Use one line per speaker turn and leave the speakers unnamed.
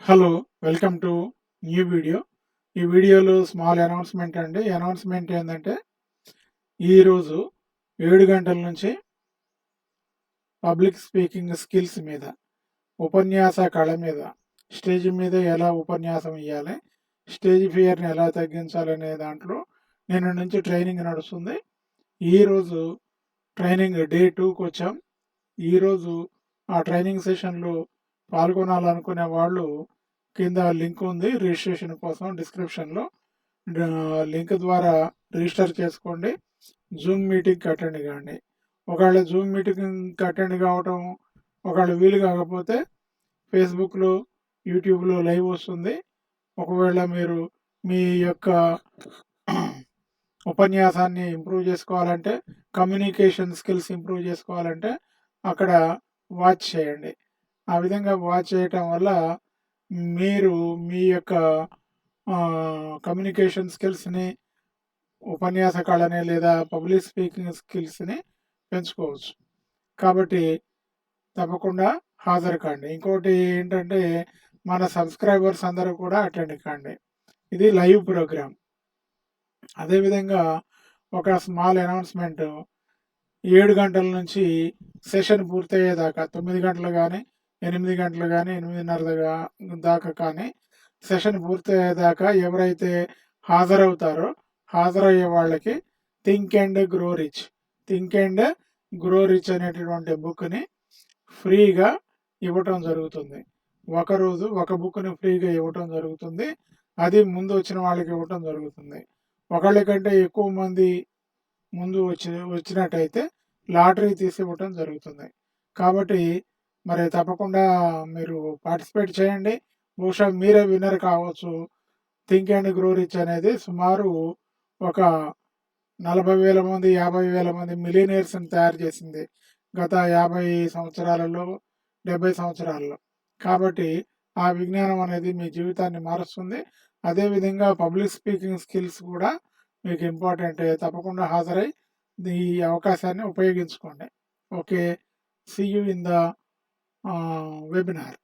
Hello! Welcome to new video. ఈ వీడియోలో small announcement అండి. అనౌన్స్‌మెంట్ ఏందంటే, ఈరోజు 7 గంటల నుంచి పబ్లిక్ స్పీకింగ్ స్కిల్స్ మీద, ఉపన్యాస కళ మీద, స్టేజ్ మీద ఎలా ఉపన్యాసం ఇయ్యాలి, స్టేజ్ ఫియర్‌ని ఎలా తగ్గించాలనే దాంట్లో నిన్న నుంచి ట్రైనింగ్ నడుస్తుంది. ఈరోజు ట్రైనింగ్ డే 2కొచ్చాం. ఈరోజు ఆ ట్రైనింగ్ సెషన్‌లో పాల్గొనాలనుకునే వాళ్ళు కింద లింక్ ఉంది రిజిస్ట్రేషన్ కోసం డిస్క్రిప్షన్‌లో. లింక్ ద్వారా రిజిస్టర్ చేసుకోండి. జూమ్ మీటింగ్‌కి అటెండ్ కాండి. ఒకవేళ జూమ్ మీటింగ్‌కి అటెండ్ కావటం ఒకవేళ వీలు కాకపోతే ఫేస్‌బుక్‌లో, యూట్యూబ్‌లో లైవ్ వస్తుంది. ఒకవేళ మీరు మీ యొక్క ఉపన్యాసాన్ని ఇంప్రూవ్ చేసుకోవాలంటే, కమ్యూనికేషన్ స్కిల్స్ ఇంప్రూవ్ చేసుకోవాలంటే అక్కడ వాచ్ చేయండి. ఆ విధంగా వాచ్ చేయటం వల్ల మీరు మీ యొక్క కమ్యూనికేషన్ స్కిల్స్‌ని, ఉపన్యాస కళని లేదా పబ్లిక్ స్పీకింగ్ స్కిల్స్‌ని పెంచుకోవచ్చు. కాబట్టి తప్పకుండా హాజరు కాండి. ఇంకోటి ఏంటంటే, మన సబ్స్క్రైబర్స్ అందరూ కూడా అటెండ్ కాండి. ఇది లైవ్ ప్రోగ్రామ్. అదేవిధంగా ఒక స్మాల్ అనౌన్స్‌మెంట్ 7 గంటల నుంచి సెషన్ పూర్తయ్యేదాకా 9 గంటలు గానీ, 8 గంటలు గానీ, 8:30 దాకా కానీ సెషన్ పూర్తయ్యేదాకా ఎవరైతే హాజరవుతారో, హాజరయ్యే వాళ్ళకి 'think and grow rich', 'think and grow rich' అనేటటువంటి బుక్‌ని ఫ్రీగా ఇవ్వటం జరుగుతుంది. ఒకరోజు ఒక బుక్‌ని ఫ్రీగా ఇవ్వటం జరుగుతుంది. అది ముందు వచ్చిన వాళ్ళకి ఇవ్వటం జరుగుతుంది. ఒకళ్ళ కంటే ఎక్కువ మంది ముందు వచ్చినట్టయితే లాటరీ తీసి ఇవ్వటం జరుగుతుంది. కాబట్టి మరి తప్పకుండా మీరు పార్టిసిపేట్ చేయండి. బహుశా మీరే విన్నర్ కావచ్చు. 'థింక్ అండ్ గ్రో రిచ్' అనేది సుమారు ఒక 40,000 మంది, 50,000 మంది మిలియనీర్స్‌ని తయారు చేసింది గత 50 సంవత్సరాలలో, 70 సంవత్సరాల్లో. కాబట్టి ఆ విజ్ఞానం అనేది మీ జీవితాన్ని మారుస్తుంది. అదేవిధంగా పబ్లిక్ స్పీకింగ్ స్కిల్స్ కూడా మీకు ఇంపార్టెంటే. తప్పకుండా హాజరై ఈ అవకాశాన్ని ఉపయోగించుకోండి. Okay. See you in the webinar.